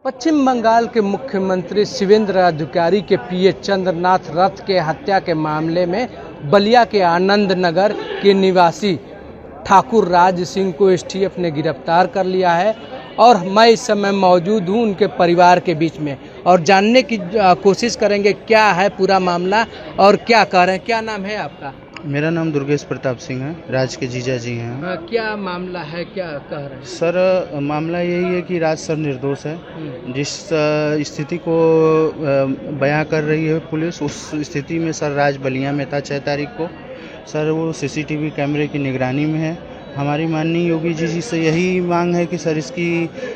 पश्चिम बंगाल के मुख्यमंत्री शिवेंद्र अधिकारी के पीए चंद्रनाथ रथ के हत्या के मामले में बलिया के आनंद नगर के निवासी ठाकुर राज सिंह को एसटीएफ ने गिरफ्तार कर लिया है और मैं इस समय मौजूद हूं उनके परिवार के बीच में और जानने की कोशिश करेंगे क्या है पूरा मामला और क्या कह रहे हैं। क्या नाम है आपका? मेरा नाम दुर्गेश प्रताप सिंह है, राज के जीजा जी हैं। क्या मामला है, क्या कह रहे हैं? सर मामला यही है कि राज सर निर्दोष है। जिस स्थिति को बयां कर रही है पुलिस, उस स्थिति में सर राज बलिया में था 6 तारीख को। सर वो सीसीटीवी कैमरे की निगरानी में है। हमारी माननीय योगी जी से यही मांग है कि सर इसकी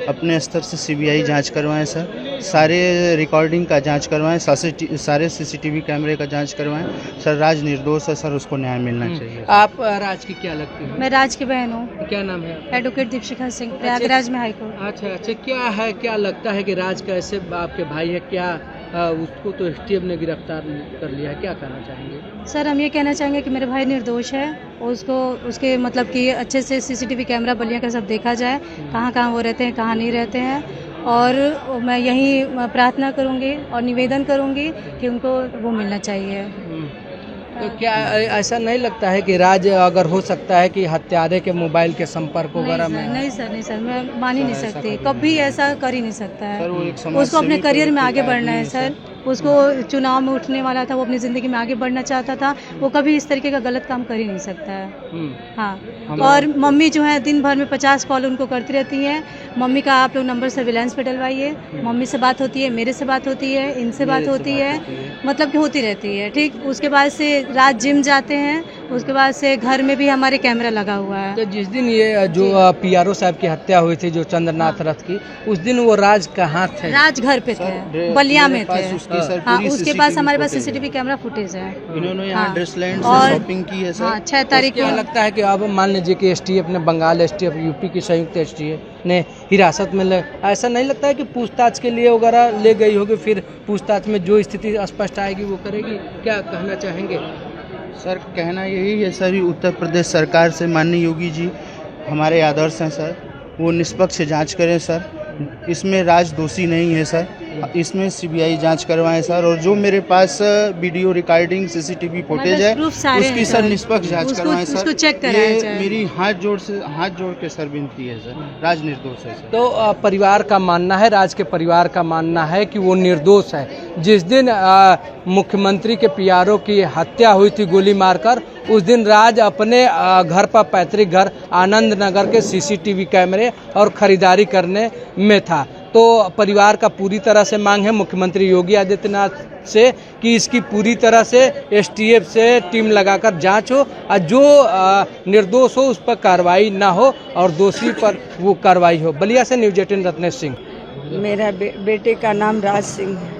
अपने स्तर से सीबीआई जांच करवाएं, सर सारे रिकॉर्डिंग का जांच करवाएं, सारे सीसीटीवी कैमरे का जांच करवाएं। सर राज निर्दोष है, सर उसको न्याय मिलना चाहिए। आप राज की क्या लगती है? मैं राज की बहन हूँ। क्या नाम है? एडवोकेट दीपशिखा सिंह, प्रयागराज में हाईकोर्ट। अच्छा, क्या है, क्या लगता है कि राज कैसे आपके भाई है, क्या उसको तो एसटीएफ ने गिरफ्तार कर लिया है, क्या कहना चाहेंगे? सर हम ये कहना चाहेंगे कि मेरे भाई निर्दोष है। उसको उसके मतलब कि अच्छे से सीसीटीवी कैमरा बलिया का सब देखा जाए, कहाँ कहाँ वो रहते हैं, कहाँ नहीं रहते हैं। और मैं यही प्रार्थना करूँगी और निवेदन करूँगी कि उनको वो मिलना चाहिए। तो क्या ऐसा नहीं लगता है कि राज अगर हो सकता है कि हत्यारे के मोबाइल के संपर्क वगैरह में? नहीं सर, मैं मान ही नहीं सकती, कभी ऐसा कर ही नहीं सकता है। सर, उसको अपने करियर में आगे बढ़ना है सर। उसको चुनाव में उठने वाला था, वो अपनी ज़िंदगी में आगे बढ़ना चाहता था। वो कभी इस तरीके का गलत काम कर ही नहीं सकता है। हाँ, और मम्मी जो है दिन भर में 50 कॉल उनको करती रहती हैं। मम्मी का आप लोग नंबर सर्विलांस पे डलवाइए। मम्मी से बात होती है, मेरे से बात होती है, इनसे बात होती है, मतलब कि होती रहती है। ठीक, उसके बाद से रात जिम जाते हैं, उसके बाद से घर में भी हमारे कैमरा लगा हुआ है। तो जिस दिन ये जो पीआरओ साहब की हत्या हुई थी, जो चंद्रनाथ रथ की, उस दिन वो राज कहाँ थे? राज घर पे थे, बलिया में थे। हाँ, उसके पास हमारे पास सीसीटीवी कैमरा फुटेज है। इन्होंने यहाँ ड्रेसलैंड से शॉपिंग की है सर। हाँ, 6 तारीख को। क्या लगता है कि अब मान लीजिए कि एसटीएफ ने, बंगाल एसटीएफ, यूपी की संयुक्त एसटीएफ ने हिरासत में ऐसा नहीं लगता है कि पूछताछ के लिए वगैरह ले गई होगी, फिर पूछताछ में जो स्थिति स्पष्ट आएगी वो करेगी? क्या कहना चाहेंगे? सर कहना यही है सर, उत्तर प्रदेश सरकार से माननीय योगी जी हमारे आदर्श हैं सर। वो निष्पक्ष जांच करें सर। इसमें राज दोषी नहीं है सर। इसमें सीबीआई जांच करवाएं सर। और जो मेरे पास वीडियो रिकॉर्डिंग सीसीटीवी फुटेज है उसकी सर निष्पक्ष जांच करवाएं सर। उसको चेक ये मेरी हाथ जोड़ के सर विनती है सर। राज निर्दोष है सर। तो परिवार का मानना है, राज के परिवार का मानना है कि वो निर्दोष है। जिस दिन मुख्यमंत्री के पीआरओ की हत्या हुई थी गोली मारकर, उस दिन राज अपने घर पर, पैतृक घर आनंद नगर के सीसीटीवी कैमरे और खरीदारी करने में था। तो परिवार का पूरी तरह से मांग है मुख्यमंत्री योगी आदित्यनाथ से कि इसकी पूरी तरह से एसटीएफ से टीम लगाकर जांच हो और जो निर्दोष हो उस पर कार्रवाई ना हो और दोषी पर वो कार्रवाई हो। बलिया से न्यूज़ 18 रत्नेश सिंह। मेरा बेटे का नाम राज सिंह है।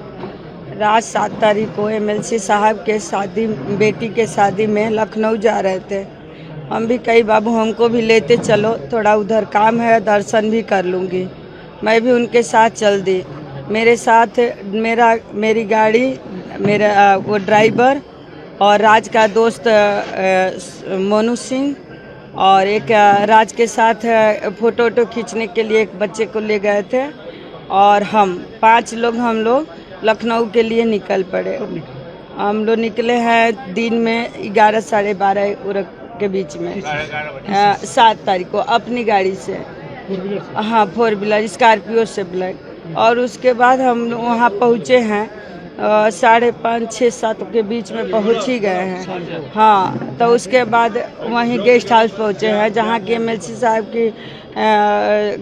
रात 7 तारीख को एमएलसी साहब के शादी, बेटी के शादी में लखनऊ जा रहे थे। हम भी कई बाबू हमको भी लेते चलो, थोड़ा उधर काम है, दर्शन भी कर लूँगी। मैं भी उनके साथ चल दी। मेरे साथ मेरी गाड़ी, मेरा वो ड्राइवर और राज का दोस्त मोनू सिंह और एक राज के साथ फ़ोटो खींचने के लिए एक बच्चे को ले गए थे। और हम 5 लोग हम लोग लखनऊ के लिए निकल पड़े। हम लोग निकले हैं दिन में 11 साढ़े 12 के बीच में, 7 तारीख को अपनी गाड़ी से। हाँ, 4 व्हीलर स्कॉर्पियो से ब्लैक। और उसके बाद हम वहाँ पहुँचे हैं 5:30, 6, 7 के बीच में पहुँच ही गए हैं। हाँ, तो उसके बाद वहीं गेस्ट हाउस पहुँचे हैं जहाँ की एमएलसी साहब की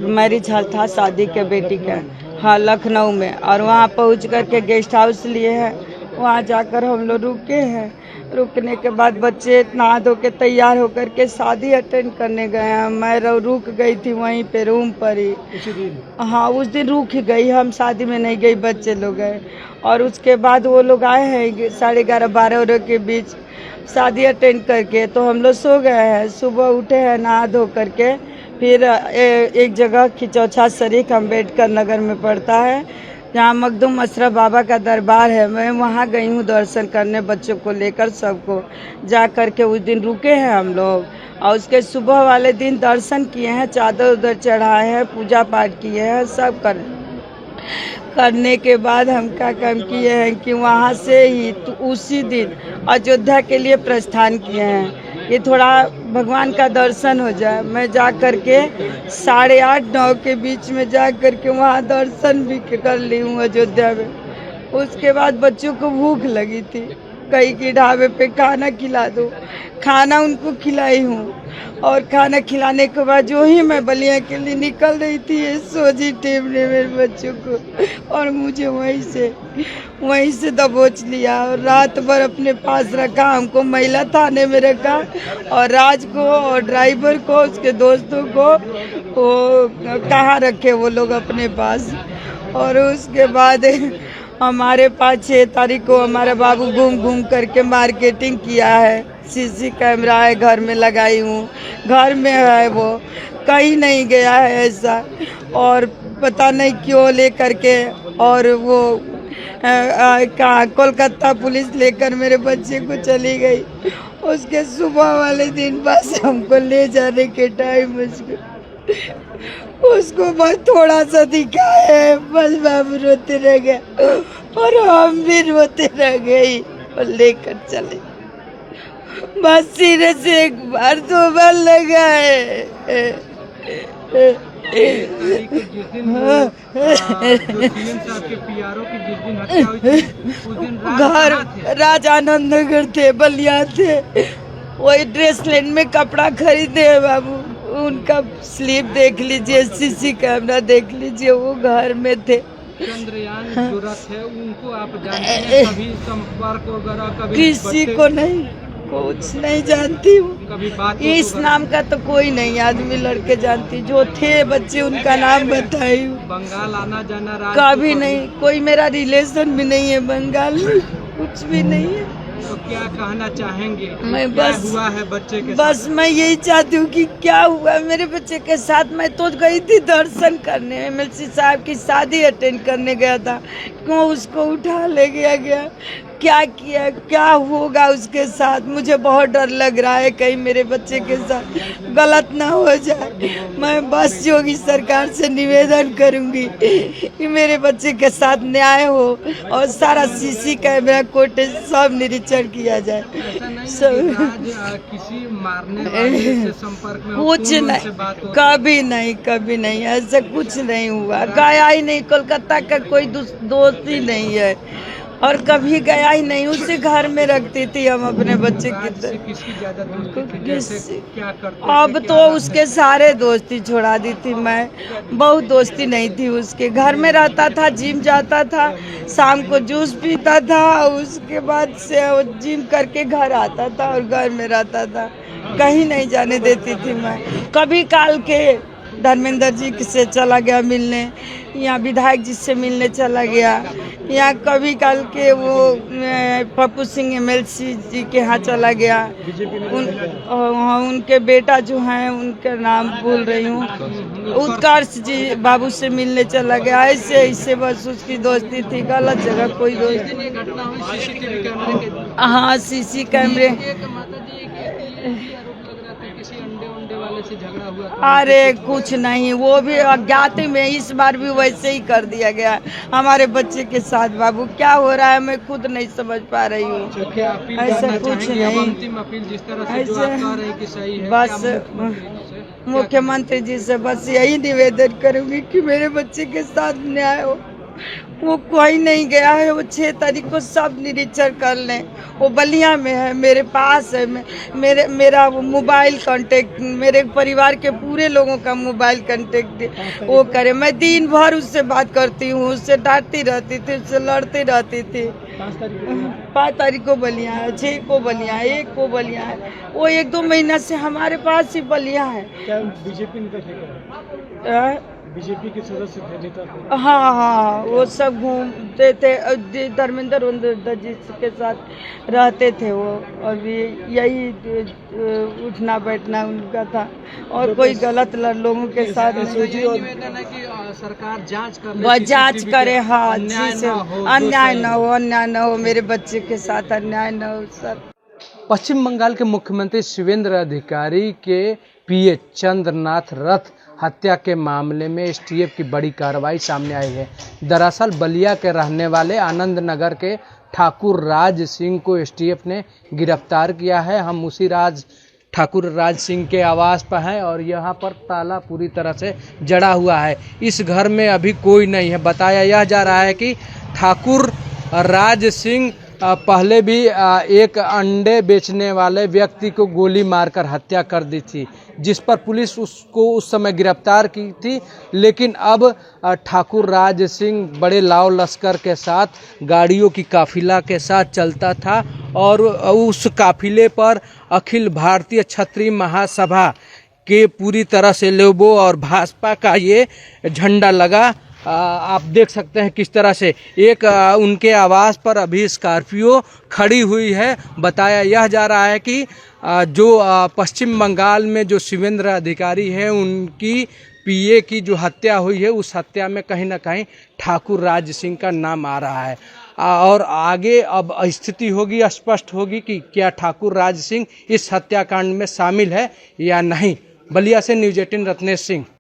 मैरिज हॉल था, शादी के बेटी का। हाँ, लखनऊ में। और वहाँ पहुँच कर के गेस्ट हाउस लिए हैं। वहाँ जाकर हम लोग रुके हैं। रुकने के बाद बच्चे नहा धो के तैयार होकर के शादी अटेंड करने गए हैं। मैं रुक गई थी वहीं पे रूम पर ही। हाँ, उस दिन रुक ही गई, हम शादी में नहीं गई, बच्चे लोग गए। और उसके बाद वो लोग आए हैं 11:30, 12 के बीच शादी अटेंड करके, तो हम लोग सो गए हैं। सुबह उठे हैं नहा धो करके, फिर एक जगह खिचौछा शरीक अम्बेडकर नगर में पड़ता है जहाँ मखदूम अशरफ बाबा का दरबार है। मैं वहाँ गई हूँ दर्शन करने, बच्चों को लेकर सबको जा कर के। उस दिन रुके हैं हम लोग और उसके सुबह वाले दिन दर्शन किए हैं, चादर उधर चढ़ाए हैं, पूजा पाठ किए हैं, सब कर। करने के बाद हम क्या काम किए हैं कि वहाँ से ही तो उसी दिन अयोध्या के लिए प्रस्थान किए हैं। ये थोड़ा भगवान का दर्शन हो जाए, मैं जा कर के 8:30-9 के बीच में जा कर के वहाँ दर्शन भी कर ली हूँ अयोध्या में। उसके बाद बच्चों को भूख लगी थी, कहीं की ढाबे पे खाना खिला दो, खाना उनको खिलाई हूँ। और खाना खिलाने के बाद जो ही मैं बलिया के लिए निकल रही थी, ये सोजी टीम ने मेरे बच्चों को और मुझे वहीं से दबोच लिया और रात भर अपने पास रखा। हमको महिला थाने में रखा और राज को और ड्राइवर को, उसके दोस्तों को वो कहाँ रखे वो लोग अपने पास। और उसके बाद हमारे पास 6 तारीख को हमारा बाबू घूम करके मार्केटिंग किया है। सीसी कैमरा है, घर में लगाई हूँ, घर में है, वो कहीं नहीं गया है ऐसा। और पता नहीं क्यों ले करके और वो कोलकाता पुलिस लेकर मेरे बच्चे को चली गई। उसके सुबह वाले दिन बस हमको ले जाने के टाइम उसको बस थोड़ा सा दिखा है, बस बाबू रोते रह गए और हम भी रोते रह गए और लेकर चले। बस सिरे से 1 बार 2 बार लगा है। घर राजानंद नगर थे, बलिया थे, वही ड्रेस लैंड में कपड़ा खरीदे है बाबू। उनका स्लिप देख लीजिए, सीसी कैमरा देख लीजिए, वो घर में थे। चंद्रयान जो रथ है उनको आप जानते हैं? कभी संपर्क वगैरह कभी किसी को नहीं, कुछ नहीं जानती हूँ। कभी बात इस नाम का तो कोई नहीं आदमी लड़के जानती, जो थे बच्चे उनका नाम बताई हूँ। बंगाल आना जाना कभी नहीं, कोई मेरा रिलेशन भी नहीं है बंगाल में, कुछ भी नहीं है। तो क्या कहना चाहेंगे? मैं क्या बस हुआ है बच्चे के बस साथ? मैं यही चाहती हूँ कि क्या हुआ मेरे बच्चे के साथ। मैं तो गई थी दर्शन करने, एमएलसी साहब की शादी अटेंड करने गया था, क्यों उसको उठा ले गया, क्या किया, क्या होगा उसके साथ। मुझे बहुत डर लग रहा है कहीं मेरे बच्चे के साथ गलत ना हो जाए। मैं बस योगी सरकार से निवेदन करूंगी कि मेरे बच्चे के साथ न्याय हो और सारा सीसी कैमरा फुटेज सब निरीक्षण किया जाए। किसी मारने वाले से संपर्क में कुछ नहीं, कभी नहीं ऐसा कुछ नहीं हुआ। गया ही नहीं, कोलकाता का कोई दोस्त ही नहीं है और कभी गया ही नहीं। उसे घर में रखती थी हम अपने बच्चे की अब तो उसके सारे दोस्ती छोड़ा दी थी मैं, बहुत दोस्ती नहीं थी उसके। घर में रहता था, जिम जाता था, शाम को जूस पीता था, उसके बाद से वो जिम करके घर आता था और घर में रहता था, कहीं नहीं जाने देती थी मैं। कभी काल के धर्मेंद्र जी से चला गया मिलने, यहाँ विधायक जी से मिलने चला गया, यहाँ कभी काल के वो पप्पू सिंह एमएलसी जी के यहाँ चला गया। उनके बेटा जो हैं उनका नाम भूल रही हूँ, उत्कर्ष जी बाबू से मिलने चला गया। ऐसे बस उसकी दोस्ती थी, गलत जगह कोई दोस्ती। हाँ सीसी कैमरे। अरे कुछ नहीं, वो भी अज्ञात में, इस बार भी वैसे ही कर दिया गया हमारे बच्चे के साथ। बाबू क्या हो रहा है मैं खुद नहीं समझ पा रही हूँ। ऐसा कुछ नहीं, बस मुख्यमंत्री जी से बस यही निवेदन करूंगी कि मेरे बच्चे के साथ न्याय हो। वो कोई नहीं गया है, वो 6 तारीख को सब निरीक्षण कर लें। वो बलिया में है, मेरे पास है, मेरा वो मोबाइल कांटेक्ट, मेरे परिवार के पूरे लोगों का मोबाइल कांटेक्ट वो करे। मैं दिन भर उससे बात करती हूँ, उससे डांटती रहती थी, उससे लड़ती रहती थी। 5 तारीख को बलिया है, 6 को बलिया है, 1 को बलिया है। वो 1-2 महीना से हमारे पास ही बलिया है। बीजेपी के सदस्य थे, नेता। हाँ, वो सब घूमते थे, धर्मेंद्र जी के साथ रहते थे वो, और यही उठना बैठना उनका था और कोई गलत लोगों के साथ निवेदन है कि सरकार जांच करे। हाँ, अन्याय न हो, मेरे बच्चे के साथ अन्याय न हो सर। पश्चिम बंगाल के मुख्यमंत्री शिवेंद्र अधिकारी के पीए चंद्रनाथ रथ हत्या के मामले में एसटीएफ की बड़ी कार्रवाई सामने आई है। दरअसल बलिया के रहने वाले आनंद नगर के ठाकुर राज सिंह को एसटीएफ ने गिरफ्तार किया है। हम उसी ठाकुर राज सिंह के आवास पर हैं और यहाँ पर ताला पूरी तरह से जड़ा हुआ है। इस घर में अभी कोई नहीं है। बताया यह जा रहा है कि ठाकुर राज सिंह पहले भी एक अंडे बेचने वाले व्यक्ति को गोली मारकर हत्या कर दी थी, जिस पर पुलिस उसको उस समय गिरफ्तार की थी। लेकिन अब ठाकुर राज सिंह बड़े लाव लश्कर के साथ गाड़ियों की काफिला के साथ चलता था और उस काफिले पर अखिल भारतीय क्षत्रिय महासभा के पूरी तरह से लोगो और भाजपा का ये झंडा लगा। आप देख सकते हैं किस तरह से एक उनके आवास पर अभी स्कॉर्पियो खड़ी हुई है। बताया यह जा रहा है कि जो पश्चिम बंगाल में जो शिवेंद्र अधिकारी हैं उनकी पीए की जो हत्या हुई है, उस हत्या में कहीं ना कहीं ठाकुर राज सिंह का नाम आ रहा है। और आगे अब स्थिति होगी, स्पष्ट होगी कि क्या ठाकुर राज सिंह इस हत्याकांड में शामिल है या नहीं। बलिया से न्यूज़ 18 रत्नेश सिंह।